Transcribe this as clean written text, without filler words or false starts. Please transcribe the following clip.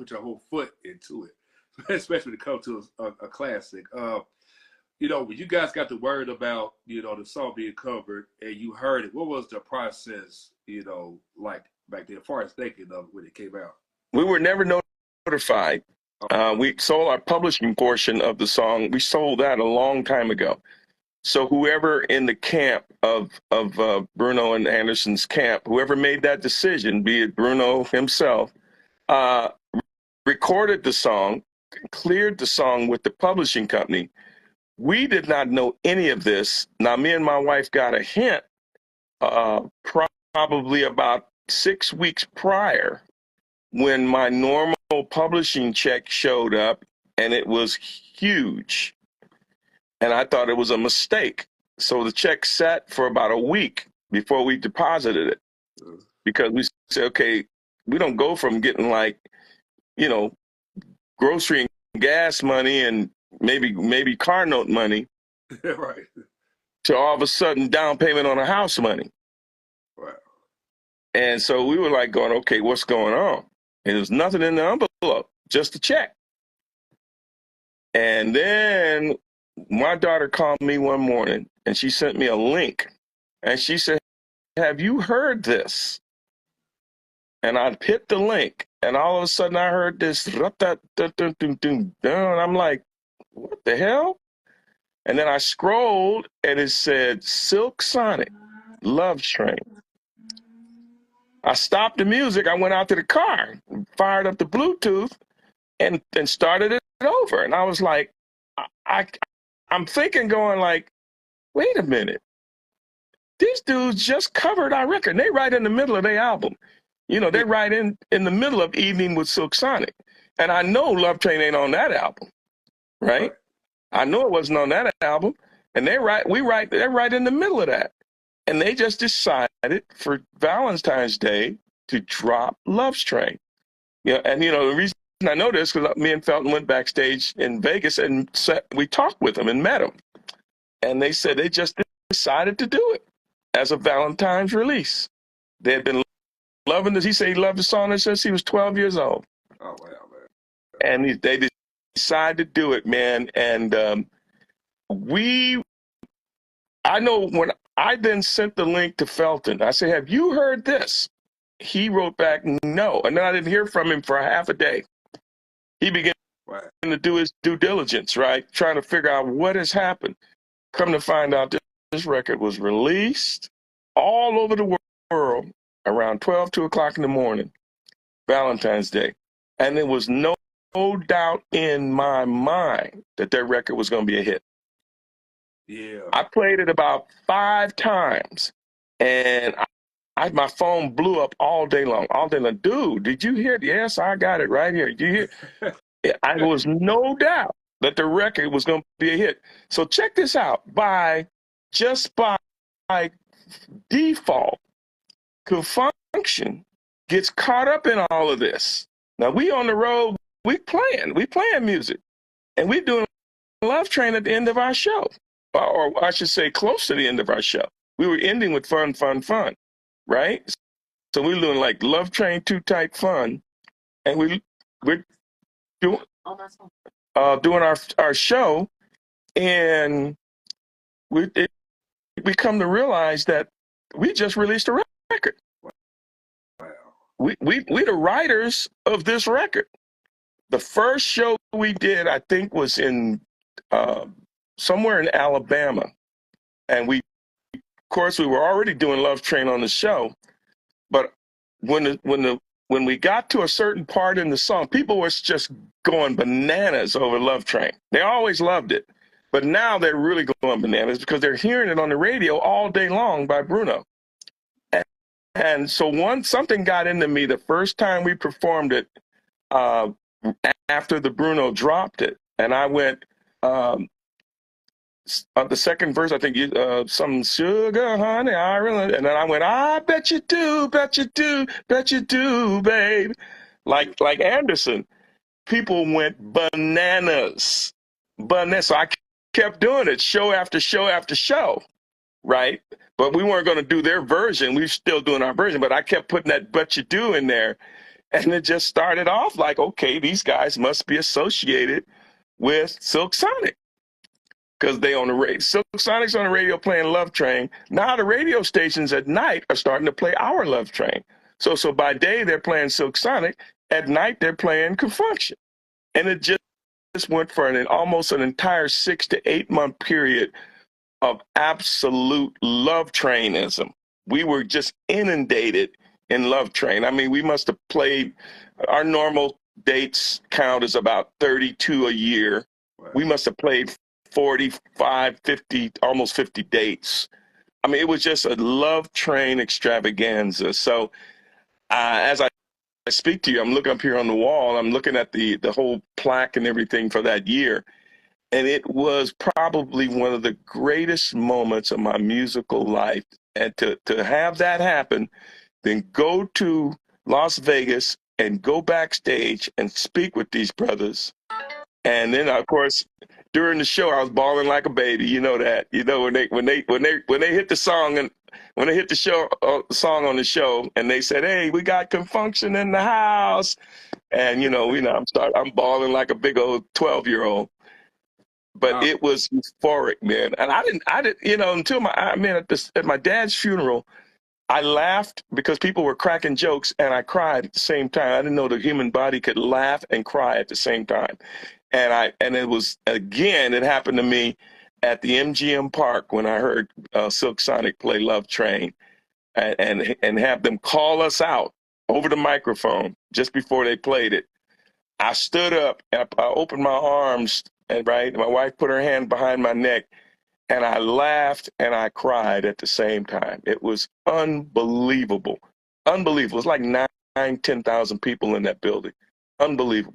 put your whole foot into it, especially when it comes to a classic. You know, when you guys got the word about, you know, the song being covered and you heard it, what was the process, you know, like back then, as far as thinking of when it came out? We were never notified. We sold our publishing portion of the song. We sold that a long time ago. So whoever in the camp of Bruno and Anderson's camp, whoever made that decision, be it Bruno himself, recorded the song, cleared the song with the publishing company. We did not know any of this. Now, me and my wife got a hint probably about 6 weeks prior when my normal publishing check showed up, and it was huge. And I thought it was a mistake. So the check sat for about a week before we deposited it, because we said, okay, we don't go from getting like, you know, grocery and gas money and maybe car note money Right. to all of a sudden down payment on a house money. Wow. And so we were like going, okay, what's going on? And there's nothing in the envelope, just a check. And then my daughter called me one morning and she sent me a link and she said, have you heard this? And I hit the link and all of a sudden I heard this, and I'm like, what the hell? And then I scrolled and it said Silk Sonic, Love Train. I stopped the music. I went out to the car, fired up the Bluetooth and started it over. And I was like, I'm thinking going like, wait a minute. These dudes just covered our record. And they right in the middle of their album. You know, they right in the middle of Evening with Silk Sonic. And I know Love Train ain't on that album, right? I know it wasn't on that album. And they're right in the middle of that. And they just decided for Valentine's Day to drop Love Train. Yeah, and you know, the reason I know this because me and Felton went backstage in Vegas and we talked with them and met them. And they said they just decided to do it as a Valentine's release. They had been loving this. He said he loved the song since he was 12 years old. Oh, wow, man. And they decided to do it, man. And I know when I then sent the link to Felton, I said, have you heard this? He wrote back, no. And then I didn't hear from him for half a day. He began to do his due diligence, right? Trying to figure out what has happened. Come to find out this record was released all over the world around 2 o'clock in the morning, Valentine's Day. And there was no doubt in my mind that record was going to be a hit. Yeah. I played it about 5 times, and my phone blew up all day long. Dude, did you hear it? Yes, I got it right here. Did you hear? There was no doubt that the record was going to be a hit. So check this out. By default, Confunction gets caught up in all of this. Now we on the road, we playing music, and we doing Love Train at the end of our show. Or I should say close to the end of our show. We were ending with fun, right? So we were doing like Love Train 2 type fun. And we're doing our show. And we come to realize that we just released a record. Wow. We the writers of this record. The first show we did, I think, was in somewhere in Alabama. And of course, we were already doing Love Train on the show. But when we got to a certain part in the song, people were just going bananas over Love Train. They always loved it. But now they're really going bananas because they're hearing it on the radio all day long by Bruno. And so something got into me the first time we performed it after the Bruno dropped it. And I went, the second verse, I think some sugar, honey, I really, and then I went, I bet you do, bet you do, babe. Like Anderson, people went bananas. So I kept doing it show after show after show, right? But we weren't going to do their version. We were still doing our version, but I kept putting that bet you do in there. And it just started off like, okay, these guys must be associated with Silk Sonic because they on the radio. Silk Sonic's on the radio playing Love Train. Now the radio stations at night are starting to play our Love Train. So by day they're playing Silk Sonic. At night they're playing Confunction. And it just went for almost an entire 6 to 8 month period of absolute Love Trainism. We were just inundated in Love Train. I mean, we must have played, our normal dates count is about 32 a year. Wow. We must have played 45, 50, almost 50 dates. I mean, it was just a Love Train extravaganza. So as I speak to you, I'm looking up here on the wall, I'm looking at the whole plaque and everything for that year. And it was probably one of the greatest moments of my musical life. And to have that happen, then go to Las Vegas and go backstage and speak with these brothers. And then, of course, during the show, I was bawling like a baby. You know that. You know, when they hit the song and when they hit the song on the show, and they said, "Hey, we got Confunction in the house," and I'm bawling like a big old 12-year-old. But it was euphoric, man. And I didn't, until at my dad's funeral, I laughed because people were cracking jokes and I cried at the same time. I didn't know the human body could laugh and cry at the same time. And it was, again, it happened to me at the MGM Park when I heard Silk Sonic play Love Train and have them call us out over the microphone just before they played it. I stood up and I opened my arms, and my wife put her hand behind my neck, and I laughed and I cried at the same time. It was unbelievable. Unbelievable. It was like 10,000 people in that building. Unbelievable.